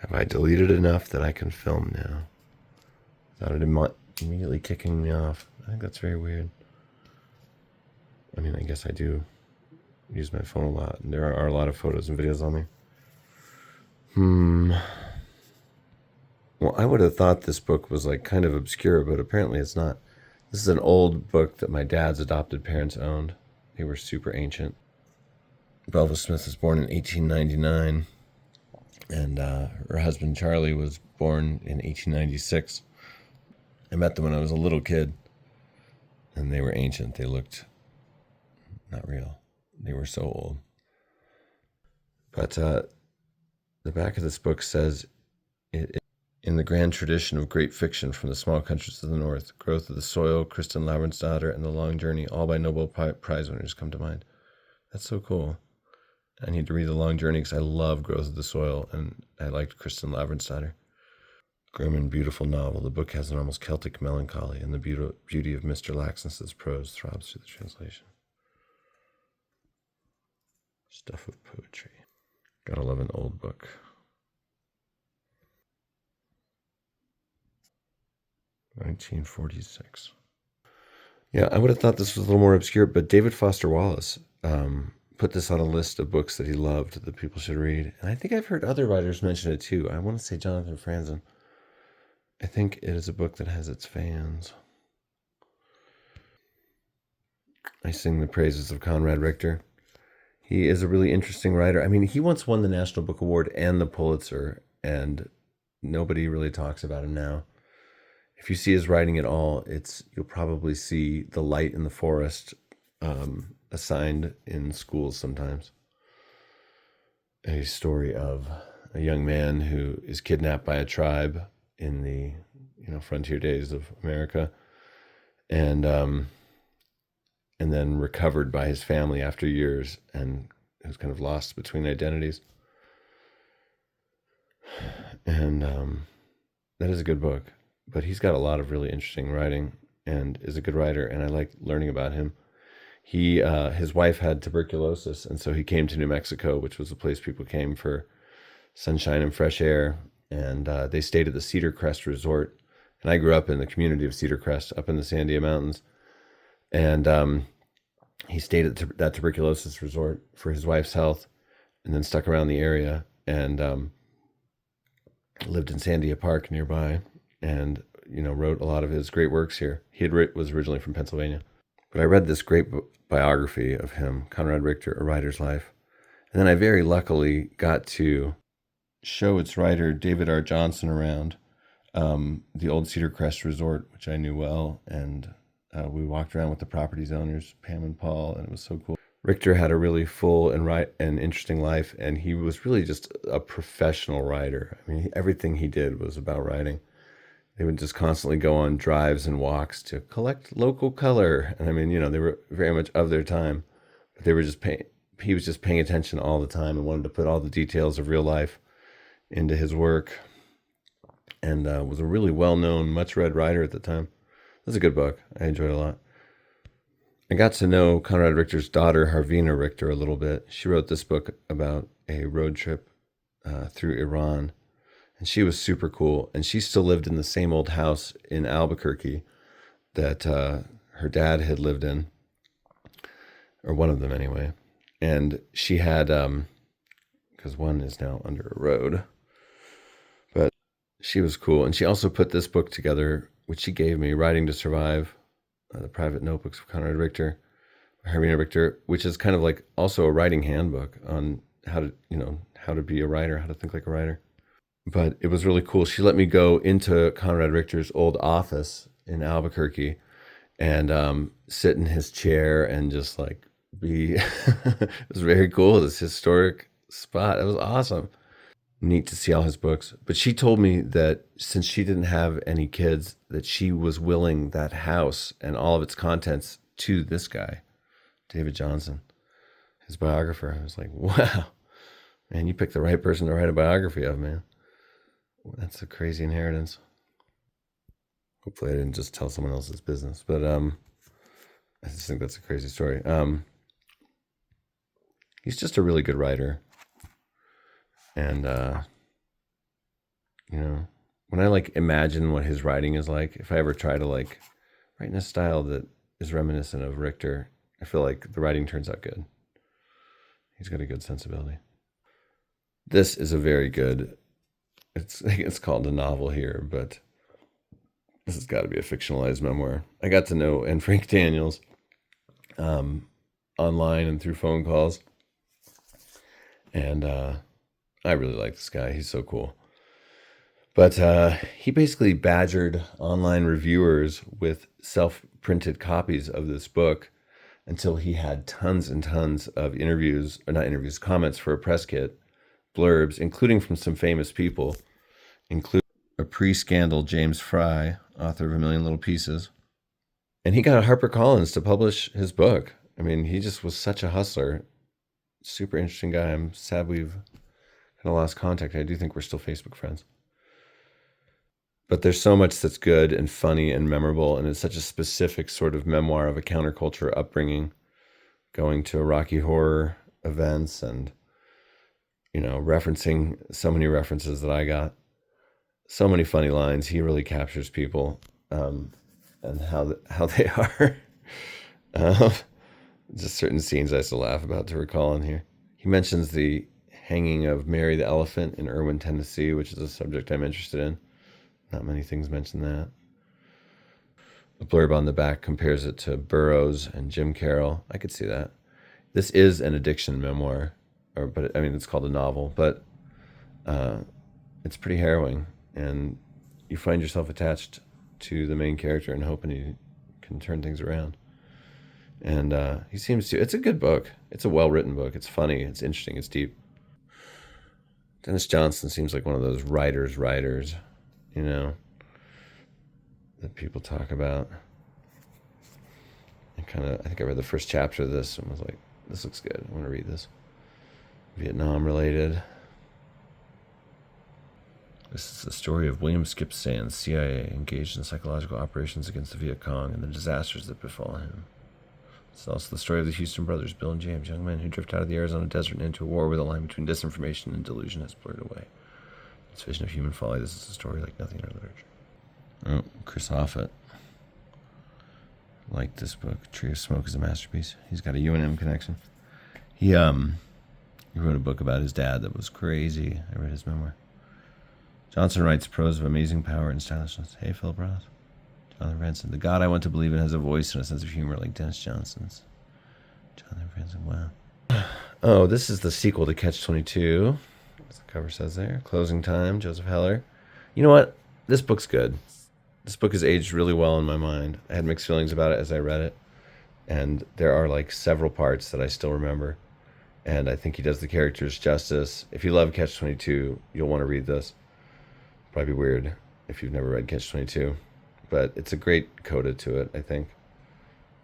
Have I deleted enough that I can film now without it immediately kicking me off? I think that's very weird. I mean, I guess I do use my phone a lot, and there are a lot of photos and videos on there. Well, I would have thought this book was like kind of obscure, but apparently it's not. This is an old book that my dad's adopted parents owned. They were super ancient. Belva Smith was born in 1899, and her husband Charlie was born in 1896. I met them when I was a little kid, and they were ancient. They looked not real. They were so old. But the back of this book says, in the grand tradition of great fiction from the small countries of the north, Growth of the Soil, Kristin Lavransdatter, and The Long Journey, all by Nobel Prize winners, come to mind. That's so cool. I need to read The Long Journey because I love Growth of the Soil, and I liked Kristin Lavransdatter. Grim and beautiful novel. The book has an almost Celtic melancholy, and the beauty of Mr. Laxness's prose throbs through the translation. Stuff of poetry. Gotta love an old book. (1946). Yeah, I would have thought this was a little more obscure, but David Foster Wallace put this on a list of books that he loved that people should read. And I think I've heard other writers mention it too. I want to say Jonathan Franzen. I think it is a book that has its fans. I sing the praises of Conrad Richter. He is a really interesting writer. I mean, he once won the National Book Award and the Pulitzer, and nobody really talks about him now. If you see his writing at all, you'll probably see The Light in the Forest assigned in schools sometimes. A story of a young man who is kidnapped by a tribe in the frontier days of America, and then recovered by his family after years, and who's kind of lost between identities. And that is a good book. But he's got a lot of really interesting writing and is a good writer, and I like learning about him. His wife had tuberculosis, and so he came to New Mexico, which was a place people came for sunshine and fresh air, and they stayed at the Cedar Crest Resort. And I grew up in the community of Cedar Crest, up in the Sandia Mountains, and he stayed at that tuberculosis resort for his wife's health, and then stuck around the area and lived in Sandia Park nearby, and wrote a lot of his great works here. He was originally from Pennsylvania. But I read this great biography of him, Conrad Richter, A Writer's Life. And then I very luckily got to show its writer, David R. Johnson, around the old Cedar Crest Resort, which I knew well. And we walked around with the property's owners, Pam and Paul, and it was so cool. Richter had a really full and interesting life, and he was really just a professional writer. I mean, everything he did was about writing. They would just constantly go on drives and walks to collect local color. And I mean, they were very much of their time, but he was just paying attention all the time and wanted to put all the details of real life into his work, and was a really well-known, much-read writer at the time. It was a good book. I enjoyed it a lot. I got to know Conrad Richter's daughter, Harvina Richter, a little bit. She wrote this book about a road trip through Iran. And she was super cool. And she still lived in the same old house in Albuquerque that her dad had lived in, or one of them anyway. And she had, because one is now under a road, but she was cool. And she also put this book together, which she gave me, Writing to Survive, The Private Notebooks of Conrad Richter, Harvina Richter, which is kind of like also a writing handbook on how to be a writer, how to think like a writer. But it was really cool. She let me go into Conrad Richter's old office in Albuquerque and sit in his chair and just like be, it was very cool, this historic spot. It was awesome. Neat to see all his books. But she told me that since she didn't have any kids, that she was willing that house and all of its contents to this guy, David Johnson, his biographer. I was like, wow, man, you picked the right person to write a biography of, man. That's a crazy inheritance. Hopefully I didn't just tell someone else's business, but I just think that's a crazy story. He's just a really good writer, and You know, when I like imagine what his writing is like, if I ever try to like write in a style that is reminiscent of Richter, I feel like the writing turns out good. He's got a good sensibility. This is a very good. It's called a novel here, but this has got to be a fictionalized memoir. I got to know Anne Frank Daniels online and through phone calls, and I really like this guy. He's so cool. But he basically badgered online reviewers with self-printed copies of this book until he had tons and tons of interviews, or not interviews, comments for a press kit, blurbs, including from some famous people, including a pre-scandal James Fry, author of A Million Little Pieces. And he got HarperCollins to publish his book. I mean, he just was such a hustler. Super interesting guy. I'm sad we've kind of lost contact. I do think we're still Facebook friends. But there's so much that's good and funny and memorable, and it's such a specific sort of memoir of a counterculture upbringing, going to Rocky Horror events and, you know, referencing so many references that I got. So many funny lines. He really captures people and how they are. um, just certain scenes I still laugh about to recall in here. He mentions the hanging of Mary the elephant in Irwin, Tennessee, which is a subject I'm interested in. Not many things mention that. The blurb on the back compares it to Burroughs and Jim Carroll. I could see that. This is an addiction memoir, but I mean, it's called a novel, but it's pretty harrowing, and you find yourself attached to the main character and hoping he can turn things around. And he seems to. It's a good book. It's a well-written book. It's funny. It's interesting. It's deep. Dennis Johnson seems like one of those writers, you know, that people talk about. I think I read the first chapter of this and was like, this looks good. I want to read this. Vietnam related. This is the story of William Skip Sands, CIA, engaged in psychological operations against the Viet Cong and the disasters that befall him. It's also the story of the Houston brothers, Bill and James, young men who drift out of the Arizona desert and into a war where the line between disinformation and delusion has blurred away. This vision of human folly, this is a story like nothing in our literature. Oh, Chris Offutt liked this book. Tree of Smoke is a masterpiece. He's got a UNM connection. He wrote a book about his dad that was crazy. I read his memoir. Johnson writes prose of amazing power and stylishness. Hey, Philip Roth. Jonathan Franzen. The God I want to believe in has a voice and a sense of humor like Dennis Johnson's. Jonathan Franzen, wow. Oh, this is the sequel to Catch-22. As the cover says there. Closing Time, Joseph Heller. You know what? This book's good. This book has aged really well in my mind. I had mixed feelings about it as I read it. And there are like several parts that I still remember. And I think he does the characters justice. If you love Catch-22, you'll want to read this. Probably weird if you've never read Catch-22. But it's a great coda to it, I think.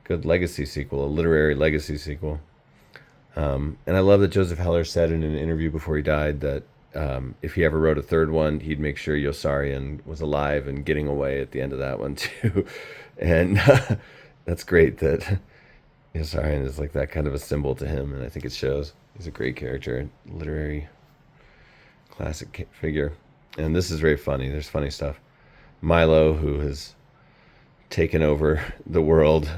Good legacy sequel, a literary legacy sequel. And I love that Joseph Heller said in an interview before he died that if he ever wrote a third one, he'd make sure Yossarian was alive and getting away at the end of that one too. And that's great that Yossarian is like that kind of a symbol to him, and I think it shows. He's a great character, literary classic figure. And this is very funny. There's funny stuff. Milo, who has taken over the world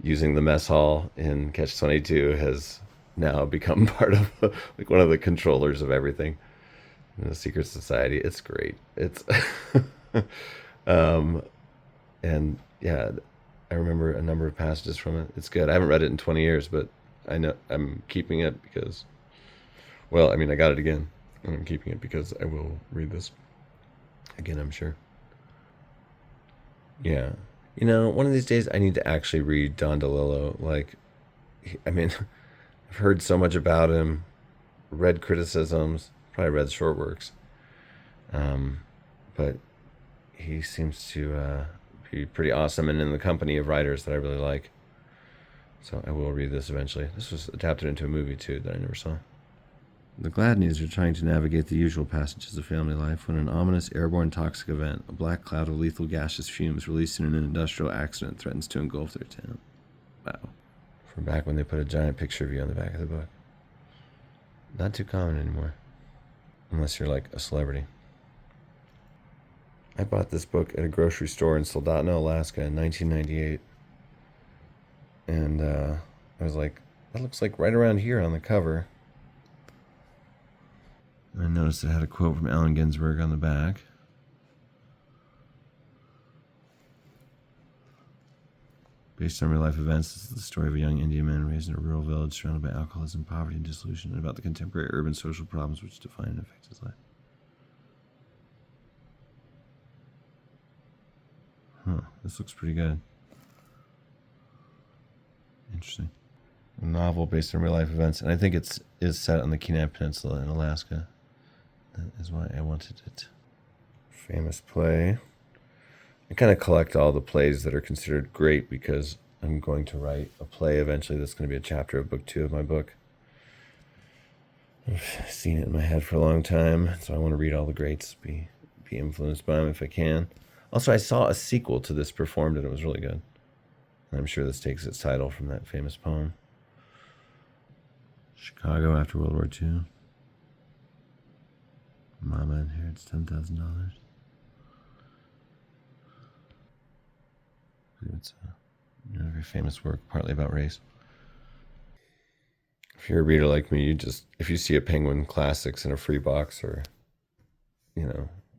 using the mess hall in Catch-22, has now become part of like one of the controllers of everything in the secret society. It's great. It's and yeah, I remember a number of passages from it. It's good. I haven't read it in 20 years, but I know I'm keeping it because, well, I mean, I got it again, and I'm keeping it because I will read this again, I'm sure. Yeah. You know, one of these days I need to actually read Don DeLillo. Like, I mean, I've heard so much about him, read criticisms, probably read short works. But he seems to be pretty awesome and in the company of writers that I really like. So I will read this eventually. This was adapted into a movie, too, that I never saw. The Gladneys are trying to navigate the usual passages of family life when an ominous airborne toxic event, a black cloud of lethal gaseous fumes released in an industrial accident, threatens to engulf their town. Wow. From back when they put a giant picture of you on the back of the book. Not too common anymore. Unless you're like a celebrity. I bought this book at a grocery store in Soldotna, Alaska in 1998. And I was like, that looks like right around here on the cover. And I noticed it had a quote from Allen Ginsberg on the back. Based on real life events, this is the story of a young Indian man raised in a rural village surrounded by alcoholism, poverty, and dissolution, and about the contemporary urban social problems which define and affect his life. This looks pretty good. Interesting. A novel based on real life events, and I think it is set on the Kenai Peninsula in Alaska. That is why I wanted it. Famous play. I kind of collect all the plays that are considered great because I'm going to write a play eventually that's going to be a chapter of book 2 of my book. I've seen it in my head for a long time, so I want to read all the greats, be influenced by them if I can. Also, I saw a sequel to this performed, and it was really good. And I'm sure this takes its title from that famous poem. Chicago after World War II. Mama inherits $10,000. It's a very famous work, partly about race. If you're a reader like me, if you see a Penguin Classics in a free box or,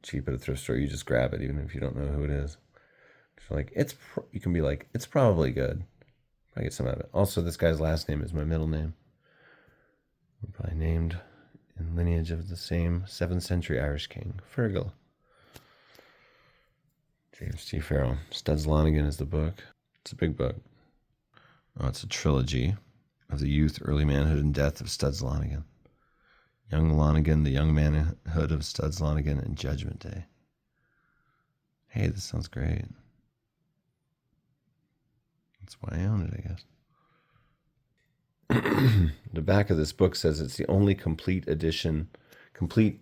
cheap at a thrift store, you just grab it, even if you don't know who it is. You're like, you can be like, it's probably good. I get some out of it. Also, this guy's last name is my middle name. We're probably named in lineage of the same 7th century Irish king, Fergal. James T. Farrell. Studs Lonigan is the book. It's a big book. Oh, it's a trilogy of the youth, early manhood, and death of Studs Lonigan. Young Lonigan, the young manhood of Studs Lonigan, and Judgment Day. Hey, this sounds great. That's why I own it, I guess. The back of this book says it's the only complete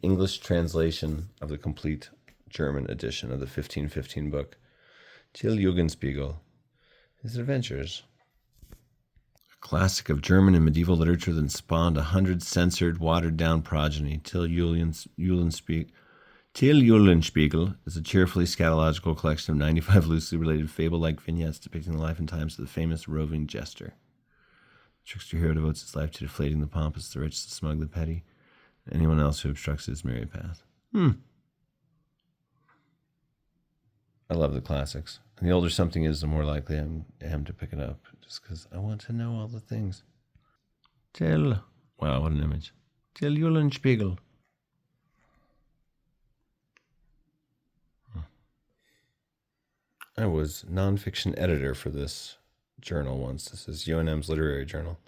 English translation of the complete German edition of the 1515 book, Till Jugendspiegel, His Adventures. A classic of German and medieval literature that spawned 100 censored, watered-down progeny. Till Eulenspiegel is a cheerfully scatological collection of 95 loosely related fable-like vignettes depicting the life and times of the famous roving jester. The trickster hero devotes his life to deflating the pompous, the rich, the smug, the petty, and anyone else who obstructs his merry path. I love the classics. And the older something is, the more likely I am to pick it up, just because I want to know all the things. Wow, what an image. Till Eulenspiegel. I was nonfiction editor for this journal once. This is UNM's literary journal,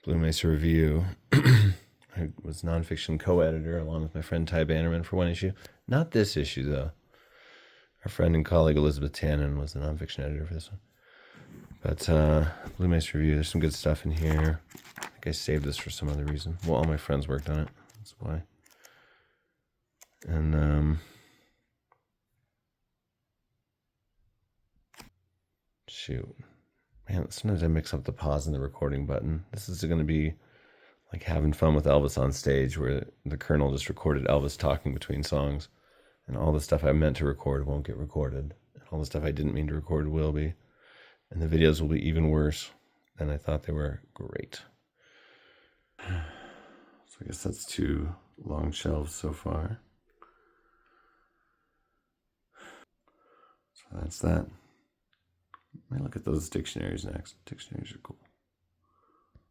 Blue Mesa Review. I was nonfiction co-editor along with my friend Ty Bannerman for one issue. Not this issue, though. Our friend and colleague Elizabeth Tannen was the nonfiction editor for this one. But Blue Mesa Review, there's some good stuff in here. I think I saved this for some other reason. Well, all my friends worked on it. That's why. And shoot. Man, sometimes I mix up the pause and the recording button. This is going to be like having fun with Elvis on stage, where the Colonel just recorded Elvis talking between songs. And all the stuff I meant to record won't get recorded. And all the stuff I didn't mean to record will be. And the videos will be even worse than I thought they were. Great. So I guess that's 2 long shelves so far. So that's that. I might look at those dictionaries next. Dictionaries are cool.